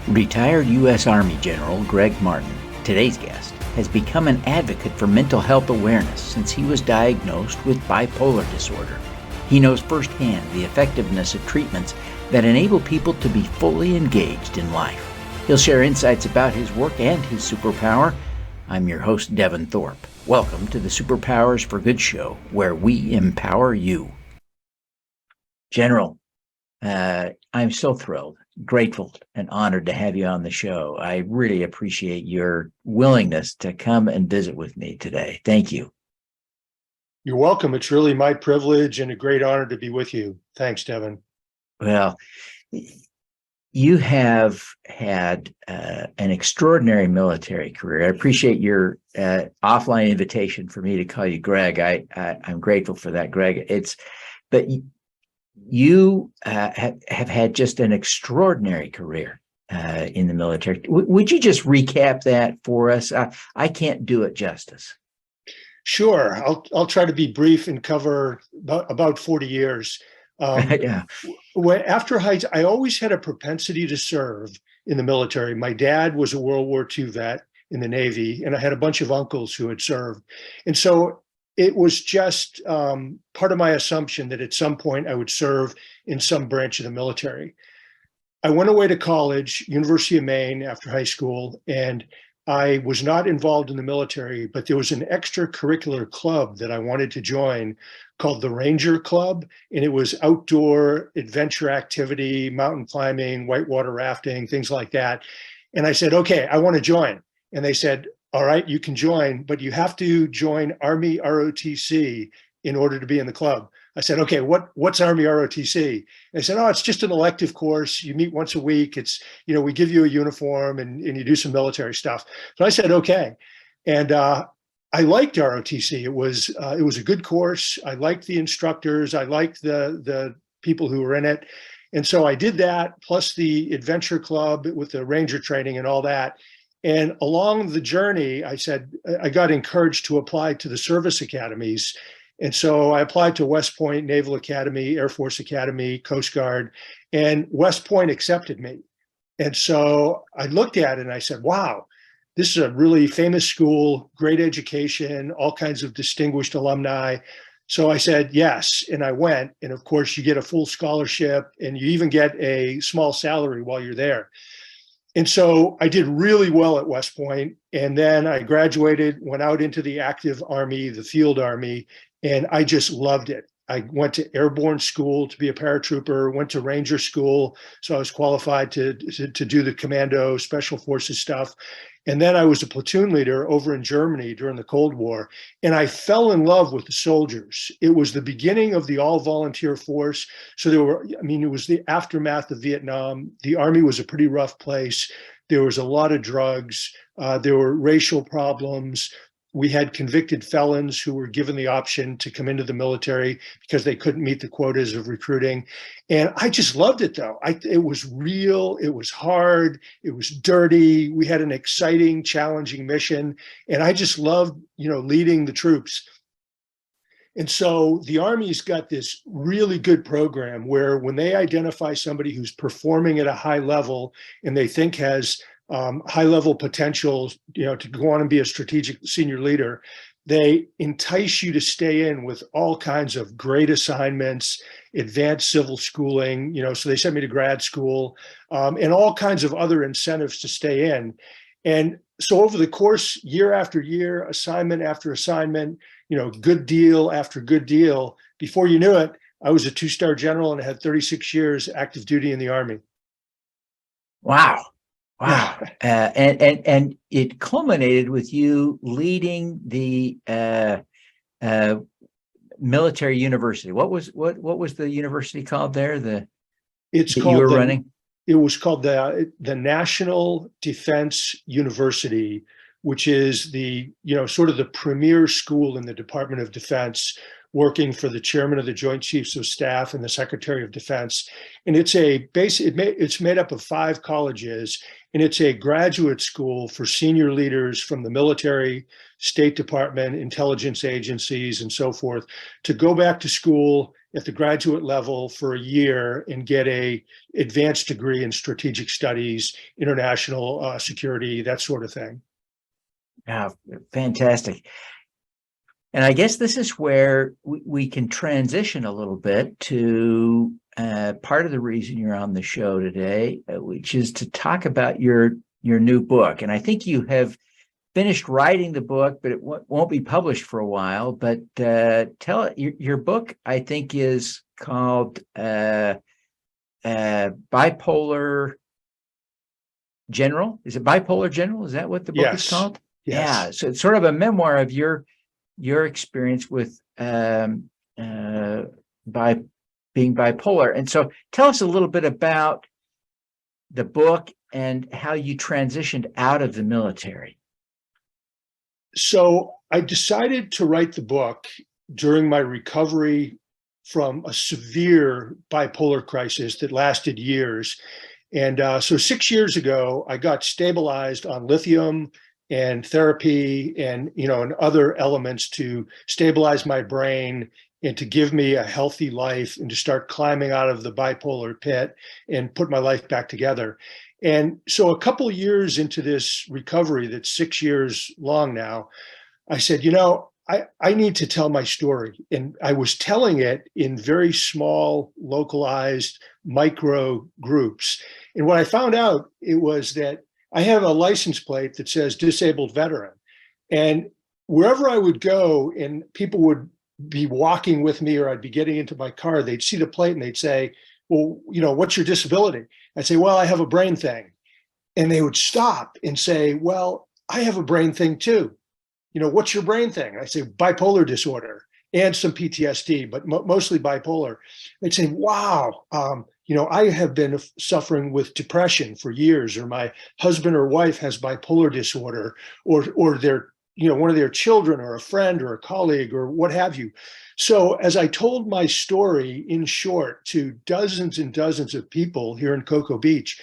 Retired U.S. Army General Gregg Martin, today's guest, has become an advocate for mental health awareness since he was diagnosed with bipolar disorder. He knows firsthand the effectiveness of treatments that enable people to be fully engaged in life. He'll share insights about his work and his superpower. I'm your host, Devin Thorpe. Welcome to the Superpowers for Good show, where we empower you. General, I'm so thrilled, grateful, and honored to have you on the show. I really appreciate your willingness to come and visit with me today. Thank you. You're welcome. It's really my privilege and a great honor to be with you. Thanks, Devin. Well, you have had an extraordinary military career. I appreciate your offline invitation for me to call you Greg. I'm grateful for that, Greg. But you have had just an extraordinary career in the military. Would you just recap that for us? I can't do it justice. Sure. I'll try to be brief and cover about 40 years. Yeah. After Heights, I always had a propensity to serve in the military. My dad was a World War II vet in the Navy, and I had a bunch of uncles who had served. And so it was just part of my assumption that at some point I would serve in some branch of the military. I went away to college, University of Maine, after high school, and I was not involved in the military, but there was an extracurricular club that I wanted to join called the Ranger Club, and it was outdoor adventure activity, mountain climbing, whitewater rafting, things like that. And I said, okay, I want to join. And they said, all right, you can join, but you have to join Army ROTC in order to be in the club. I said, okay, what's Army ROTC? And they said, oh, it's just an elective course. You meet once a week. It's, we give you a uniform and you do some military stuff. So I said, okay. And I liked ROTC. It was a good course. I liked the instructors. I liked the people who were in it. And so I did that, plus the adventure club with the Ranger training and all that. And along the journey, I got encouraged to apply to the service academies. And so I applied to West Point Naval Academy, Air Force Academy, Coast Guard, and West Point accepted me. And so I looked at it and I said, wow, this is a really famous school, great education, all kinds of distinguished alumni. So I said, yes, and I went. And of course, you get a full scholarship and you even get a small salary while you're there. And so I did really well at West Point. And then I graduated, went out into the active Army, the field Army, and I just loved it. I went to airborne school to be a paratrooper, went to Ranger school. So I was qualified to do the commando special forces stuff. And then I was a platoon leader over in Germany during the Cold War. And I fell in love with the soldiers. It was the beginning of the all volunteer force. So it was the aftermath of Vietnam. The Army was a pretty rough place. There was a lot of drugs. There were racial problems. We had convicted felons who were given the option to come into the military because they couldn't meet the quotas of recruiting. And I just loved it, though. It was real. It was hard. It was dirty. We had an exciting, challenging mission. And I just loved, leading the troops. And so the Army's got this really good program where when they identify somebody who's performing at a high level and they think has high-level potential, to go on and be a strategic senior leader, they entice you to stay in with all kinds of great assignments, advanced civil schooling, so they sent me to grad school, and all kinds of other incentives to stay in. And so over the course, year after year, assignment after assignment, good deal after good deal, before you knew it, I was a 2-star general and had 36 years active duty in the Army. Wow. Wow. And it culminated with you leading the military university. What was the university called there? Running? It was called the National Defense University, which is the, sort of the premier school in the Department of Defense, working for the chairman of the Joint Chiefs of Staff and the Secretary of Defense. And it's made up of 5 colleges, and it's a graduate school for senior leaders from the military, State Department, intelligence agencies, and so forth, to go back to school at the graduate level for a year and get a advanced degree in strategic studies, international security, that sort of thing. Yeah, fantastic. And I guess this is where we can transition a little bit to part of the reason you're on the show today, which is to talk about your new book. And I think you have finished writing the book, but it won't be published for a while. But your book, I think, is called Bipolar General. Is it Bipolar General? Is that what the book is called? Yes. Yeah. So it's sort of a memoir of your experience with by being bipolar. And so tell us a little bit about the book and how you transitioned out of the military. So I decided to write the book during my recovery from a severe bipolar crisis that lasted years. And so 6 years ago, I got stabilized on lithium and therapy and other elements to stabilize my brain and to give me a healthy life and to start climbing out of the bipolar pit and put my life back together. And so a couple of years into this recovery that's 6 years long now, I said, I need to tell my story. And I was telling it in very small, localized micro groups. And what I found out, it was that I have a license plate that says disabled veteran. And wherever I would go and people would be walking with me or I'd be getting into my car, they'd see the plate and they'd say, well, what's your disability? I'd say, well, I have a brain thing. And they would stop and say, well, I have a brain thing too. What's your brain thing? I say bipolar disorder and some PTSD, but mostly bipolar. They'd say, wow, I have been suffering with depression for years, or my husband or wife has bipolar disorder, or their, one of their children or a friend or a colleague or what have you. So as I told my story in short to dozens and dozens of people here in Cocoa Beach,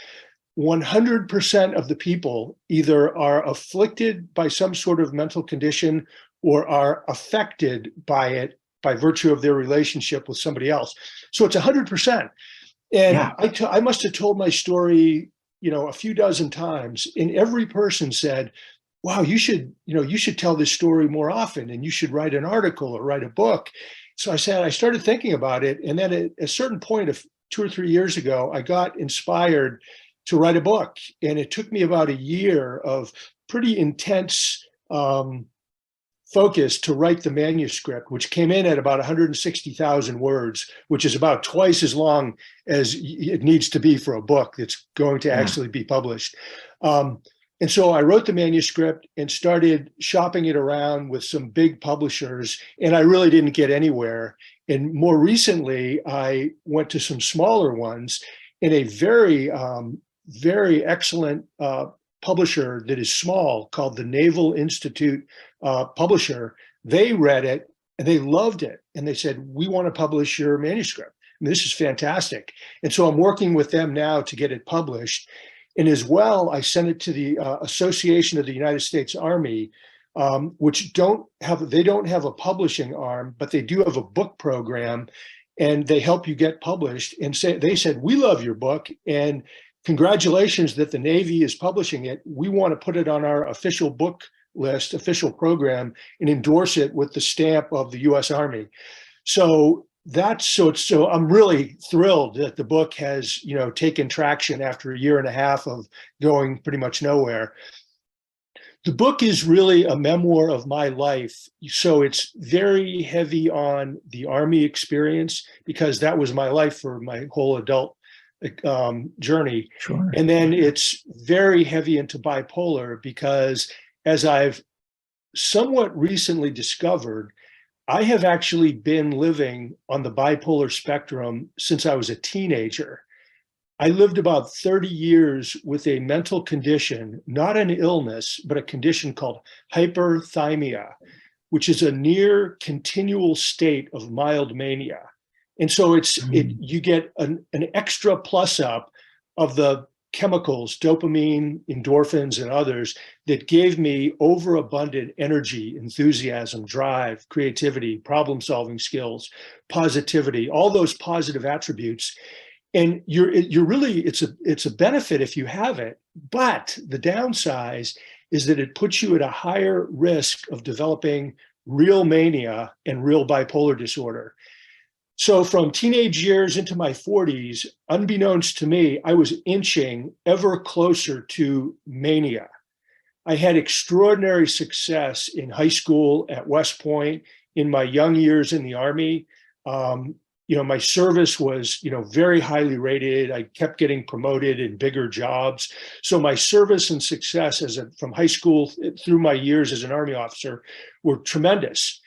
100% of the people either are afflicted by some sort of mental condition or are affected by it by virtue of their relationship with somebody else. So it's 100%. And yeah. I must have told my story, a few dozen times, and every person said, wow, you should tell this story more often, and you should write an article or write a book. So I started thinking about it. And then at a certain point of 2 or 3 years ago, I got inspired to write a book. And it took me about a year of pretty intense focus to write the manuscript, which came in at about 160,000 words, which is about twice as long as it needs to be for a book that's going to actually be published. And so I wrote the manuscript and started shopping it around with some big publishers, and I really didn't get anywhere. And more recently, I went to some smaller ones, and a very, very excellent publisher that is small called the Naval Institute publisher. They read it and they loved it. And they said, we want to publish your manuscript. And this is fantastic. And so I'm working with them now to get it published. And as well, I sent it to the Association of the United States Army, which don't have a publishing arm, but they do have a book program, and they help you get published. And they said, we love your book, and congratulations that the Navy is publishing it. We want to put it on our official book list, official program, and endorse it with the stamp of the U.S. Army. So I'm really thrilled that the book has, taken traction after a year and a half of going pretty much nowhere. The book is really a memoir of my life. So it's very heavy on the Army experience, because that was my life for my whole adult journey. Sure. And then it's very heavy into bipolar, because as I've somewhat recently discovered, I have actually been living on the bipolar spectrum since I was a teenager. I lived about 30 years with a mental condition, not an illness, but a condition called hyperthymia, which is a near continual state of mild mania. And so you get an extra plus up of the chemicals, dopamine, endorphins, and others that gave me overabundant energy, enthusiasm, drive, creativity, problem-solving skills, positivity, all those positive attributes. And it's a benefit if you have it, but the downside is that it puts you at a higher risk of developing real mania and real bipolar disorder. So from teenage years into my 40s, unbeknownst to me, I was inching ever closer to mania. I had extraordinary success in high school at West Point, in my young years in the Army. My service was, very highly rated. I kept getting promoted in bigger jobs. So my service and success from high school through my years as an Army officer were tremendous.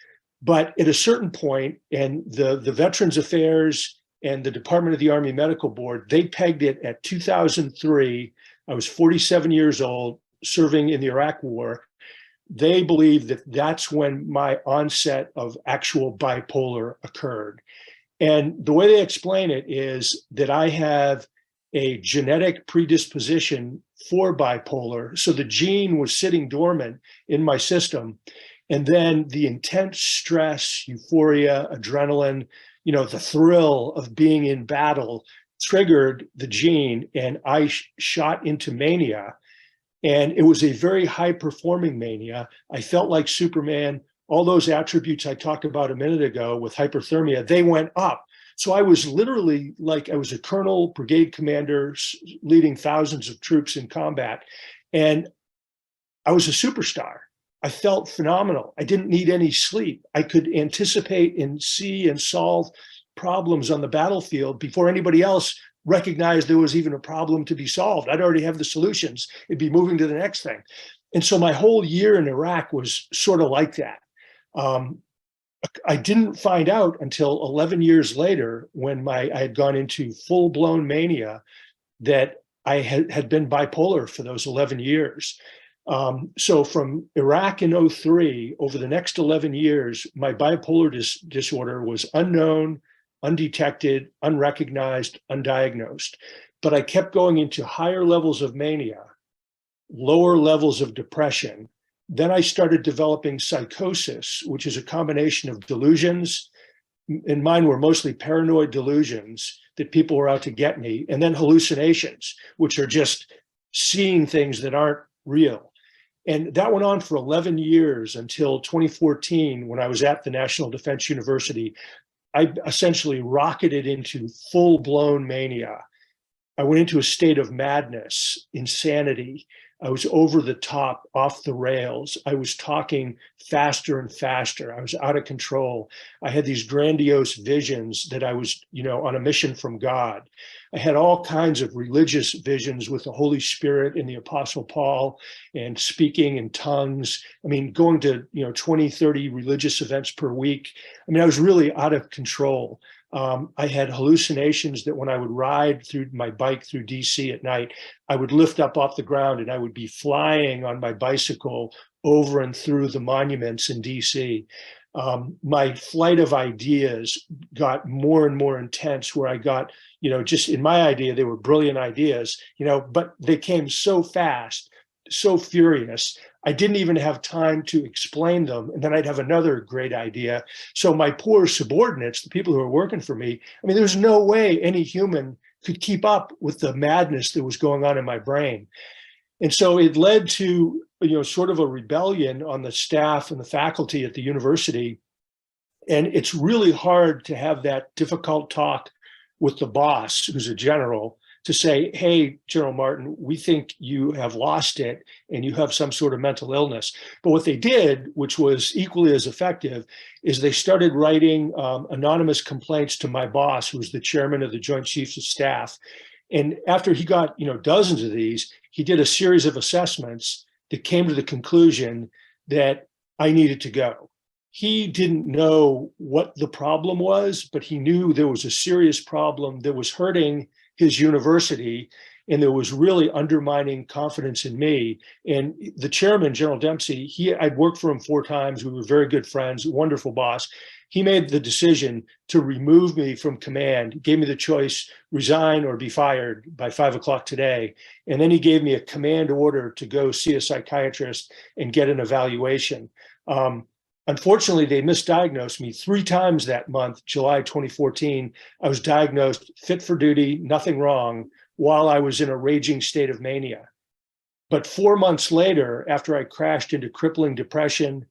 But at a certain point, and the Veterans Affairs and the Department of the Army Medical Board, they pegged it at 2003. I was 47 years old, serving in the Iraq War. They believed that that's when my onset of actual bipolar occurred. And the way they explain it is that I have a genetic predisposition for bipolar. So the gene was sitting dormant in my system. And then the intense stress, euphoria, adrenaline, the thrill of being in battle triggered the gene, and I shot into mania. And it was a very high performing mania. I felt like Superman. All those attributes I talked about a minute ago with hyperthermia, they went up. So I was literally like, I was a colonel, brigade commander, leading thousands of troops in combat. And I was a superstar. I felt phenomenal. I didn't need any sleep. I could anticipate and see and solve problems on the battlefield before anybody else recognized there was even a problem to be solved. I'd already have the solutions. It'd be moving to the next thing. And so my whole year in Iraq was sort of like that. I didn't find out until 11 years later, when I had gone into full-blown mania, that I had been bipolar for those 11 years. So from Iraq in 2003, over the next 11 years, my bipolar disorder was unknown, undetected, unrecognized, undiagnosed. But I kept going into higher levels of mania, lower levels of depression. Then I started developing psychosis, which is a combination of delusions. And mine were mostly paranoid delusions that people were out to get me, and then hallucinations, which are just seeing things that aren't real. And that went on for 11 years until 2014, when I was at the National Defense University. I essentially rocketed into full-blown mania. I went into a state of madness, insanity. I was over the top, off the rails. I was talking faster and faster. I was out of control. I had these grandiose visions that I was, on a mission from God. I had all kinds of religious visions with the Holy Spirit and the Apostle Paul, and speaking in tongues. I mean, going to, 20, 30 religious events per week. I mean, I was really out of control. I had hallucinations that when I would ride through my bike through DC at night, I would lift up off the ground and I would be flying on my bicycle over and through the monuments in DC. My flight of ideas got more and more intense, where I got, just in my idea, they were brilliant ideas, but they came so fast, so furious. I didn't even have time to explain them. And then I'd have another great idea. So my poor subordinates, the people who were working for me, I mean, there was no way any human could keep up with the madness that was going on in my brain. And so it led to, sort of a rebellion on the staff and the faculty at the university. And it's really hard to have that difficult talk with the boss, who's a general, to say, hey, General Martin, we think you have lost it and you have some sort of mental illness. But what they did, which was equally as effective, is they started writing anonymous complaints to my boss, who was the chairman of the Joint Chiefs of Staff. And after he got, dozens of these, he did a series of assessments that came to the conclusion that I needed to go. He didn't know what the problem was, but he knew there was a serious problem that was hurting his university. and there was really undermining confidence in me. And the chairman, General Dempsey, I'd worked for him 4 times. We were very good friends, wonderful boss. He made the decision to remove me from command, gave me the choice, resign or be fired by 5 o'clock today. And then he gave me a command order to go see a psychiatrist and get an evaluation. Unfortunately, they misdiagnosed me 3 times that month. July 2014, I was diagnosed fit for duty, nothing wrong, while I was in a raging state of mania. But 4 months later, after I crashed into crippling depression,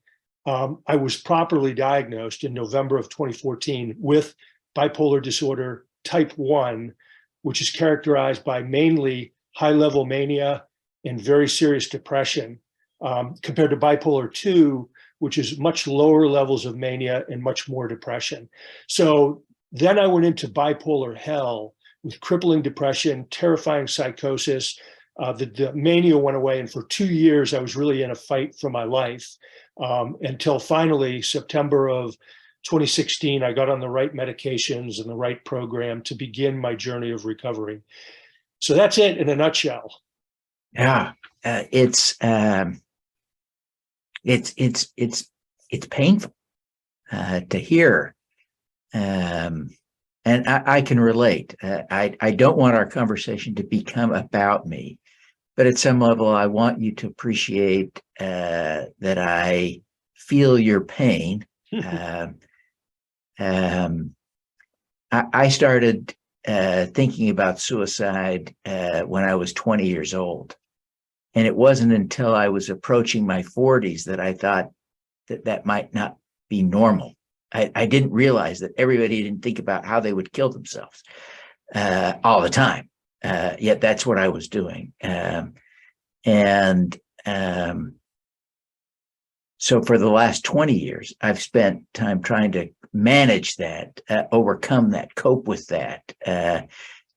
I was properly diagnosed in November of 2014 with bipolar disorder type 1, which is characterized by mainly high-level mania and very serious depression, compared to bipolar 2, which is much lower levels of mania and much more depression. So then I went into bipolar hell with crippling depression, terrifying psychosis. The mania went away, and for 2 years, I was really in a fight for my life. Until finally, September of 2016, I got on the right medications and the right program to begin my journey of recovery. So that's it in a nutshell. Yeah, it's painful to hear, and I can relate. I don't want our conversation to become about me, but at some level, I want you to appreciate that I feel your pain. I started thinking about suicide when I was 20 years old. And it wasn't until I was approaching my 40s that I thought that might not be normal. I didn't realize that everybody didn't think about how they would kill themselves all the time. Yet that's what I was doing. So for the last 20 years, I've spent time trying to manage that, overcome that, cope with that.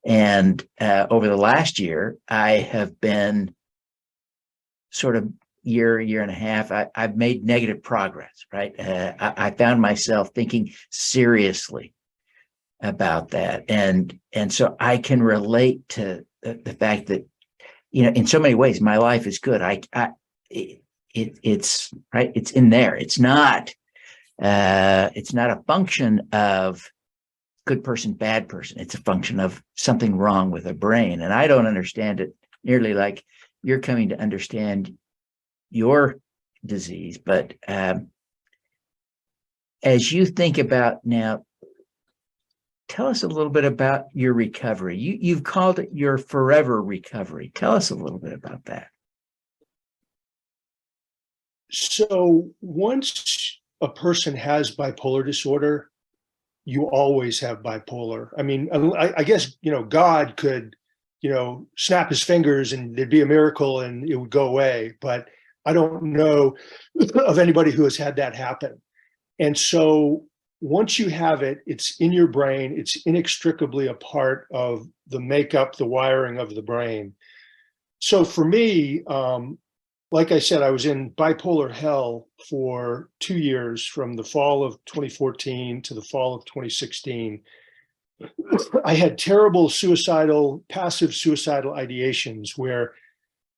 And over the last year, I have been sort of year and a half, I've made negative progress, right? I found myself thinking seriously about that. And so I can relate to the fact that, in so many ways, my life is good. It's right. It's in there. It's not a function of good person, bad person. It's a function of something wrong with the brain. And I don't understand it nearly like you're coming to understand your disease. But as you think about now, tell us a little bit about your recovery. You've called it your forever recovery. Tell us a little bit about that. So once a person has bipolar disorder, you always have bipolar. I mean, I guess, God could, snap his fingers and there'd be a miracle and it would go away. But I don't know of anybody who has had that happen. And so once you have it, it's in your brain. It's inextricably a part of the makeup, the wiring of the brain. So for me, like I said, I was in bipolar hell for 2 years, from the fall of 2014 to the fall of 2016. I had terrible passive suicidal ideations where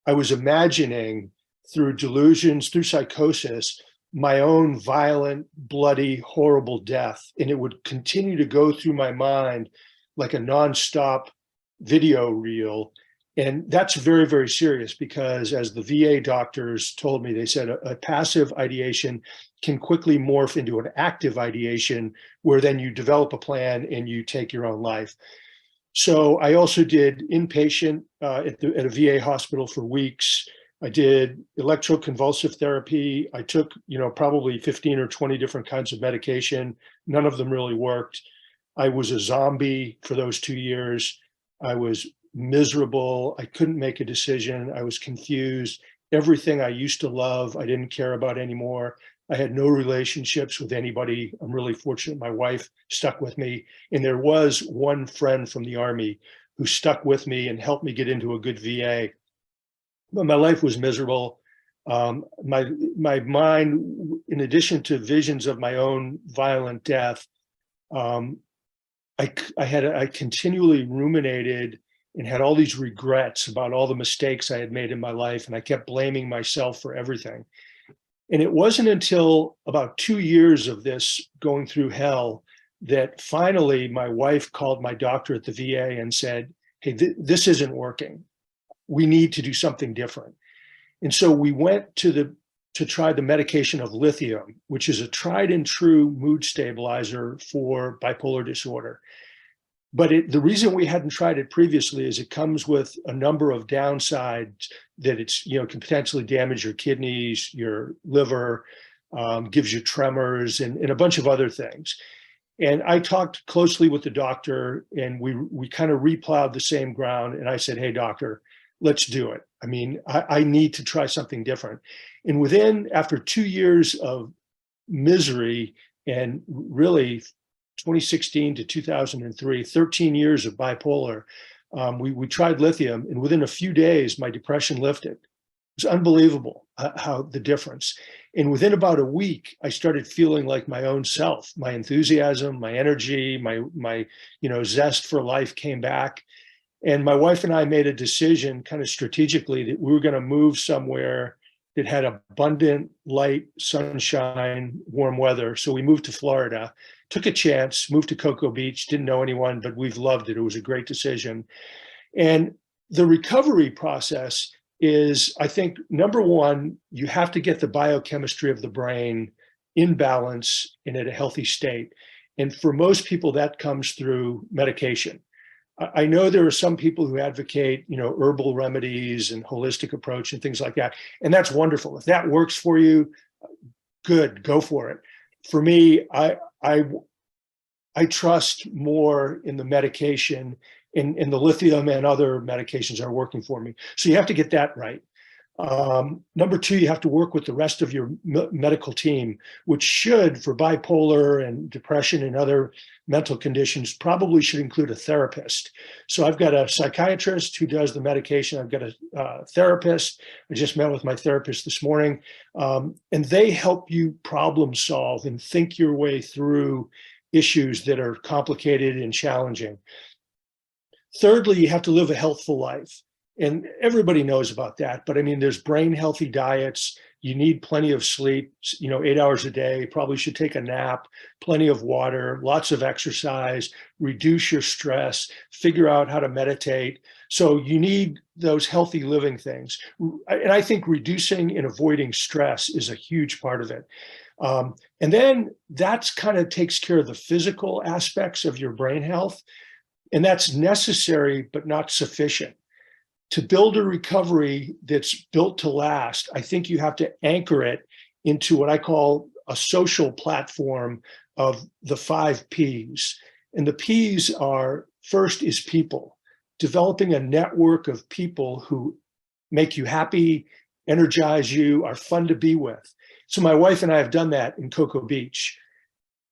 I was imagining through delusions, through psychosis, my own violent, bloody, horrible death. And it would continue to go through my mind like a nonstop video reel. And that's very, very serious because, as the VA doctors told me, they said a passive ideation can quickly morph into an active ideation where then you develop a plan and you take your own life. So I also did inpatient at a VA hospital for weeks. I did electroconvulsive therapy. I took, probably 15 or 20 different kinds of medication. None of them really worked. I was a zombie for those 2 years. I was miserable. I couldn't make a decision. I was confused. Everything I used to love, I didn't care about anymore. I had no relationships with anybody. I'm really fortunate my wife stuck with me. And there was one friend from the Army who stuck with me and helped me get into a good VA. But my life was miserable. My mind, in addition to visions of my own violent death, I continually ruminated and had all these regrets about all the mistakes I had made in my life. And I kept blaming myself for everything. And it wasn't until about 2 years of this going through hell that finally my wife called my doctor at the VA and said, hey, this isn't working. We need to do something different. And so we went to try the medication of lithium, which is a tried and true mood stabilizer for bipolar disorder. But the reason we hadn't tried it previously is it comes with a number of downsides that it's, can potentially damage your kidneys, your liver, gives you tremors and a bunch of other things. And I talked closely with the doctor, and we kind of replowed the same ground. And I said, hey, doctor, let's do it. I mean, I need to try something different. And after 2 years of misery and really 2016 to 2003, 13 years of bipolar, we tried lithium, and within a few days, my depression lifted. It was unbelievable how the difference. And within about a week, I started feeling like my own self. My enthusiasm, my energy, my zest for life came back. And my wife and I made a decision kind of strategically that we were going to move somewhere that had abundant light, sunshine, warm weather. So we moved to Florida, took a chance, moved to Cocoa Beach, didn't know anyone, but we've loved it. It was a great decision. And the recovery process is, I think, number one, you have to get the biochemistry of the brain in balance and at a healthy state. And for most people, that comes through medication. I know there are some people who advocate, herbal remedies and holistic approach and things like that. And that's wonderful. If that works for you, good, go for it. For me, I trust more in the medication, and the lithium and other medications are working for me. So you have to get that right. Number two, you have to work with the rest of your medical team, which should, for bipolar and depression and other mental conditions, probably should include a therapist. So I've got a psychiatrist who does the medication. I've got a therapist. I just met with my therapist this morning, and they help you problem solve and think your way through issues that are complicated and challenging. Thirdly, you have to live a healthful life. And everybody knows about that. But I mean, there's brain healthy diets. You need plenty of sleep, 8 hours a day, probably should take a nap, plenty of water, lots of exercise, reduce your stress, figure out how to meditate. So you need those healthy living things. And I think reducing and avoiding stress is a huge part of it. And then that's kind of takes care of the physical aspects of your brain health. And that's necessary, but not sufficient. To build a recovery that's built to last, I think you have to anchor it into what I call a social platform of the 5 Ps. And the Ps are, first is people, developing a network of people who make you happy, energize you, are fun to be with. So my wife and I have done that in Cocoa Beach.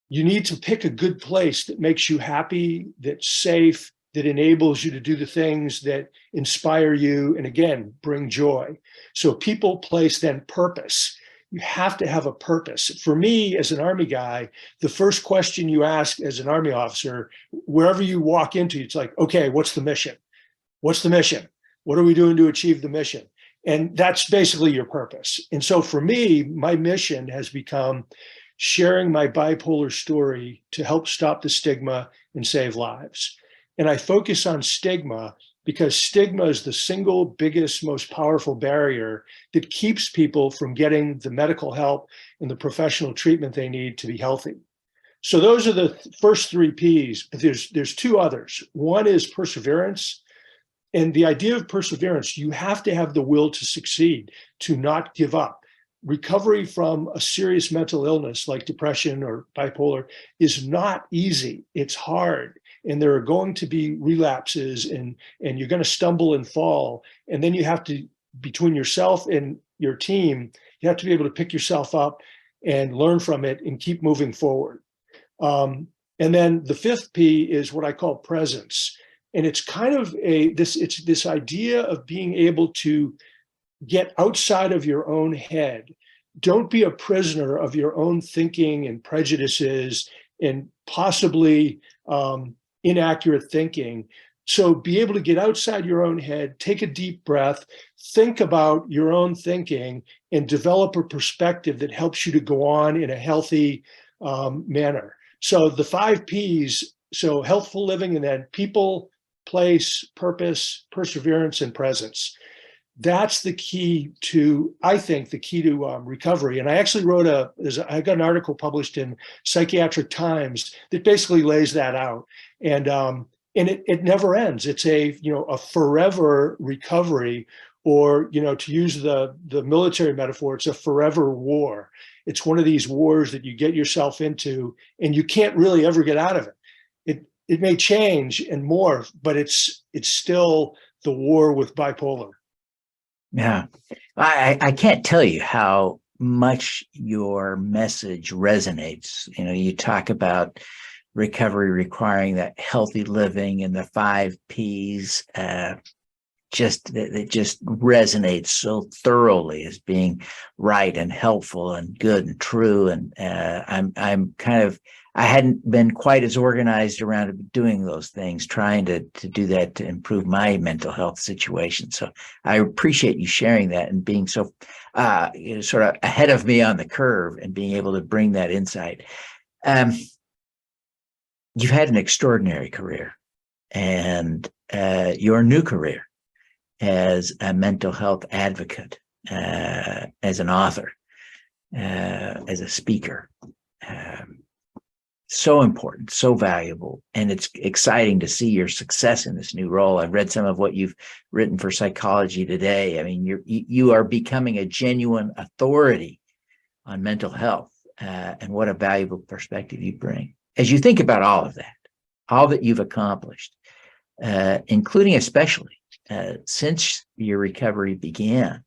You need to pick a good place that makes you happy, that's safe, that enables you to do the things that inspire you and, again, bring joy. So people, place, then purpose. You have to have a purpose. For me, as an Army guy, the first question you ask as an Army officer, wherever you walk into, it's like, okay, what's the mission? What's the mission? What are we doing to achieve the mission? And that's basically your purpose. And so for me, my mission has become sharing my bipolar story to help stop the stigma and save lives. And I focus on stigma because stigma is the single biggest, most powerful barrier that keeps people from getting the medical help and the professional treatment they need to be healthy. So those are the first 3 Ps, but there's 2 others. One is perseverance. And the idea of perseverance, you have to have the will to succeed, to not give up. Recovery from a serious mental illness like depression or bipolar is not easy. It's hard. And there are going to be relapses, and you're going to stumble and fall. And then you have to, between yourself and your team, you have to be able to pick yourself up and learn from it and keep moving forward. And then the 5th P is what I call presence. And it's kind of this idea of being able to get outside of your own head. Don't be a prisoner of your own thinking and prejudices and possibly inaccurate thinking. So be able to get outside your own head, take a deep breath, think about your own thinking, and develop a perspective that helps you to go on in a healthy manner. So the 5 Ps, so healthful living, and then people, place, purpose, perseverance, and presence. That's the key to, I think, the key to recovery. And I actually wrote I got an article published in Psychiatric Times that basically lays that out. And it never ends. It's a forever recovery, or, to use the military metaphor, it's a forever war. It's one of these wars that you get yourself into and you can't really ever get out of it. It may change and morph, but it's still the war with bipolar. Yeah. I can't tell you how much your message resonates. You talk about recovery requiring that healthy living and the 5 Ps. It just resonates so thoroughly as being right and helpful and good and true. And I hadn't been quite as organized around doing those things, trying to do that to improve my mental health situation. So I appreciate you sharing that and being so sort of ahead of me on the curve and being able to bring that insight. You've had an extraordinary career, and your new career as a mental health advocate, as an author, as a speaker. So important, so valuable, and it's exciting to see your success in this new role. I've read some of what you've written for Psychology Today. I mean, you are becoming a genuine authority on mental health, and what a valuable perspective you bring. As you think about all of that, all that you've accomplished, including especially since your recovery began,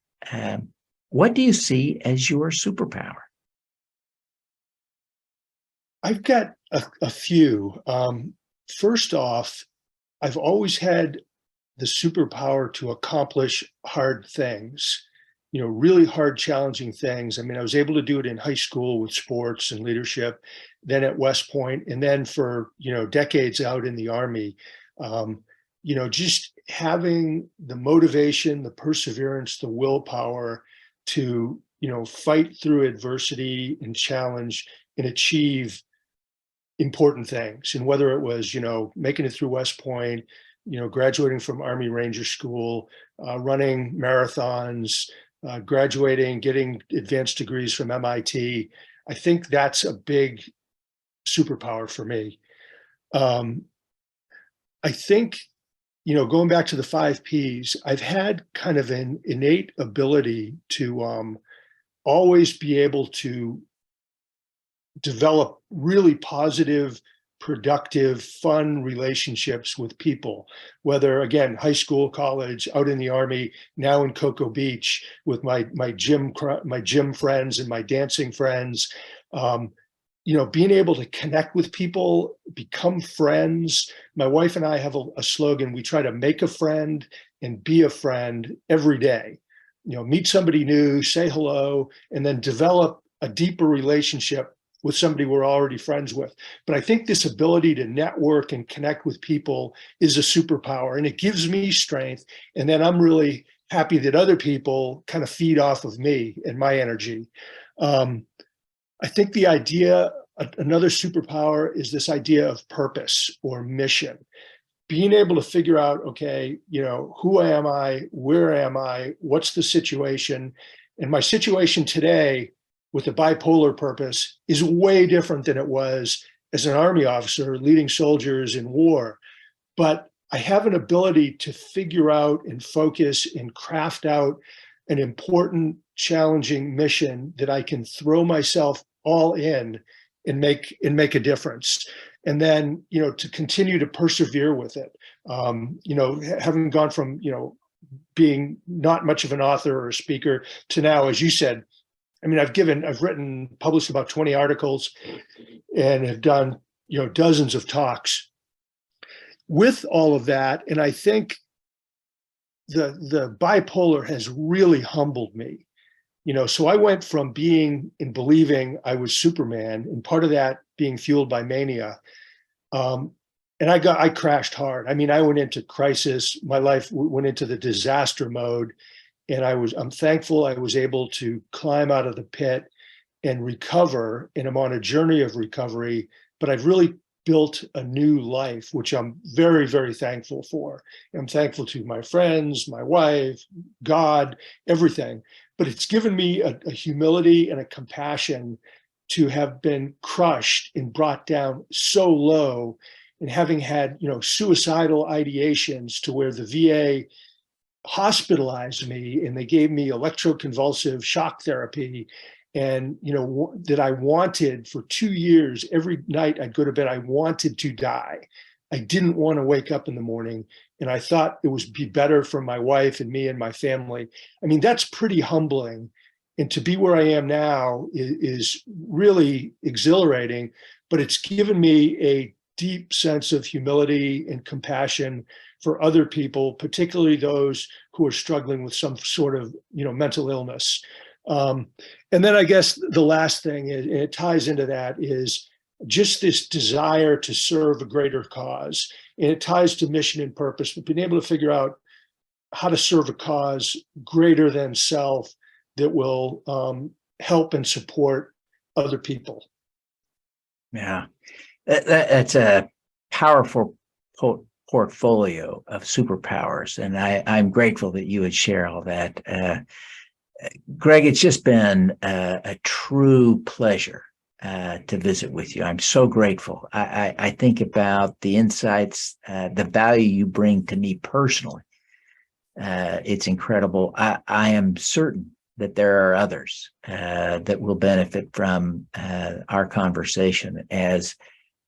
what do you see as your superpower? I've got a few. First off, I've always had the superpower to accomplish hard things, really hard, challenging things. I mean, I was able to do it in high school with sports and leadership, then at West Point, and then for, decades out in the Army. Just having the motivation, the perseverance, the willpower to, fight through adversity and challenge and achieve important things. And whether it was, making it through West Point, graduating from Army Ranger School, running marathons, graduating, getting advanced degrees from MIT, I think that's a big superpower for me. I think, going back to the 5 Ps, I've had kind of an innate ability to always be able to develop really positive, productive, fun relationships with people, whether, again, high school, college, out in the Army, now in Cocoa Beach with my gym friends and my dancing friends. Being able to connect with people, become friends. My wife and I have a slogan: we try to make a friend and be a friend every day. Meet somebody new, say hello, and then develop a deeper relationship with somebody we're already friends with. But I think this ability to network and connect with people is a superpower, and it gives me strength. And then I'm really happy that other people kind of feed off of me and my energy. I think another superpower is this idea of purpose or mission. Being able to figure out, okay, who am I? Where am I? What's the situation? And my situation today with the bipolar purpose is way different than it was as an Army officer leading soldiers in war. But I have an ability to figure out and focus and craft out an important, challenging mission that I can throw myself all in and make a difference. And then, to continue to persevere with it. Having gone from, being not much of an author or a speaker to now, as you said, I mean, published about 20 articles and have done, dozens of talks with all of that. And I think the bipolar has really humbled me. So I went from being and believing I was Superman, and part of that being fueled by mania, and I crashed hard. I mean, I went into crisis. My life went into the disaster mode, and I'm thankful I was able to climb out of the pit and recover. And I'm on a journey of recovery, but I've really built a new life, which I'm very, very thankful for. I'm thankful to my friends, my wife, God, everything. But it's given me a humility and a compassion to have been crushed and brought down so low, and having had, suicidal ideations to where the VA hospitalized me and they gave me electroconvulsive shock therapy, and that I wanted for 2 years. Every night I'd go to bed, I wanted to die. I didn't want to wake up in the morning, and I thought it would be better for my wife and me and my family. I mean, that's pretty humbling, and to be where I am now is really exhilarating. But it's given me a deep sense of humility and compassion for other people, particularly those who are struggling with some sort of mental illness. And then I guess the last thing is, and it ties into that, is just this desire to serve a greater cause. And it ties to mission and purpose, but being able to figure out how to serve a cause greater than self that will help and support other people. Yeah, that's a powerful portfolio of superpowers, and I'm grateful that you would share all that. Greg, it's just been a true pleasure to visit with you. I'm so grateful. I think about the insights, the value you bring to me personally. It's incredible. I am certain that there are others that will benefit from our conversation, as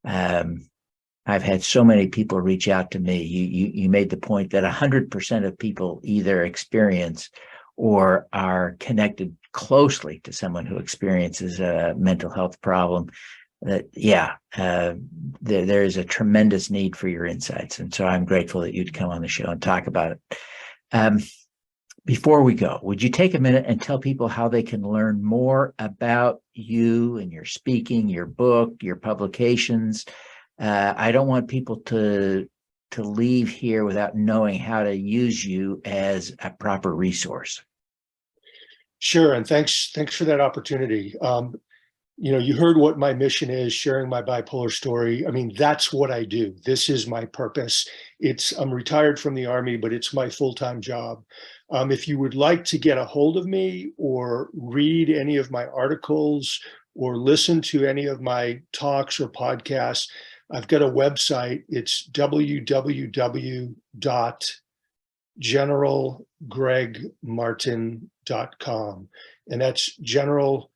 I've had so many people reach out to me. You made the point that 100% of people either experience or are connected closely to someone who experiences a mental health problem. That there is a tremendous need for your insights, and so I'm grateful that you'd come on the show and talk about it. Before we go, would you take a minute and tell people how they can learn more about you and your speaking, your book, your publications? I don't want people to leave here without knowing how to use you as a proper resource. Sure, and thanks for that opportunity. You heard what my mission is, sharing my bipolar story. I mean, that's what I do. This is my purpose. I'm retired from the Army, but it's my full-time job. If you would like to get a hold of me or read any of my articles or listen to any of my talks or podcasts, I've got a website. It's www.generalgreggmartin.com. And that's general,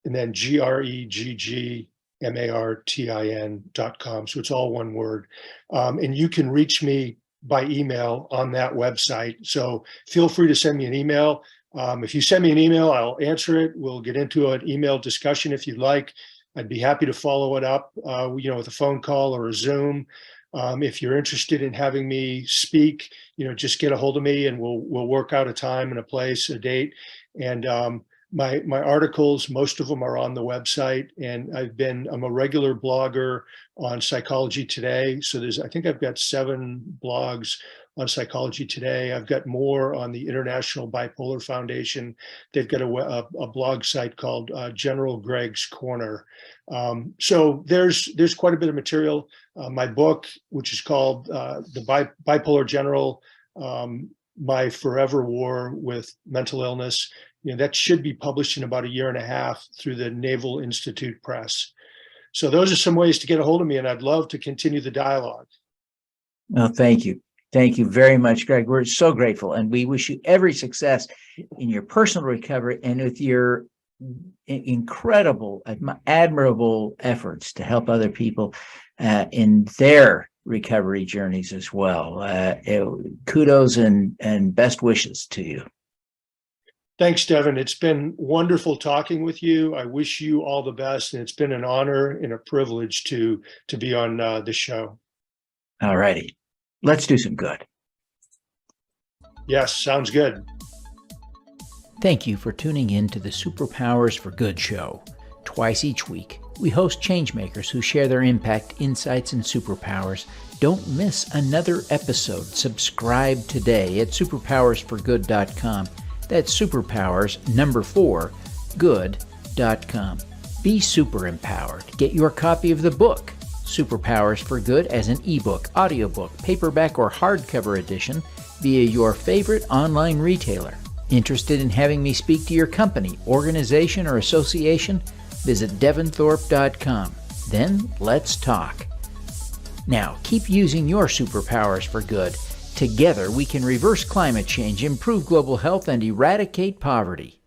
and then GreggMartin.com. So it's all one word. And you can reach me by email on that website. So feel free to send me an email. If you send me an email, I'll answer it. We'll get into an email discussion if you'd like. I'd be happy to follow it up, with a phone call or a Zoom. If you're interested in having me speak, just get a hold of me and we'll work out a time and a place, a date. And my articles, most of them are on the website, and I'm a regular blogger on Psychology Today. So I think I've got 7 blogs on Psychology Today. I've got more on the International Bipolar Foundation. They've got a blog site called General Gregg's Corner. So there's quite a bit of material. My book, which is called The Bipolar General, My Forever War with Mental Illness, that should be published in about 1.5 years through the Naval Institute Press. So those are some ways to get a hold of me, and I'd love to continue the dialogue. Well, thank you. Thank you very much, Greg. We're so grateful, and we wish you every success in your personal recovery and with your incredible, admirable efforts to help other people in their recovery journeys as well. Kudos and best wishes to you. Thanks, Devin. It's been wonderful talking with you. I wish you all the best, and it's been an honor and a privilege to be on the show. All righty. Let's do some good. Yes, sounds good. Thank you for tuning in to the Superpowers for Good show. Twice each week, We host changemakers who share their impact, insights, and superpowers. Don't miss another episode. Subscribe today at superpowersforgood.com. That's superpowers, good.com. Be super empowered. Get your copy of the book, Superpowers for Good, as an ebook, audiobook, paperback, or hardcover edition via your favorite online retailer. Interested in having me speak to your company, organization, or association? Visit devinthorpe.com. Then let's talk. Now, keep using your superpowers for good. Together, we can reverse climate change, improve global health, and eradicate poverty.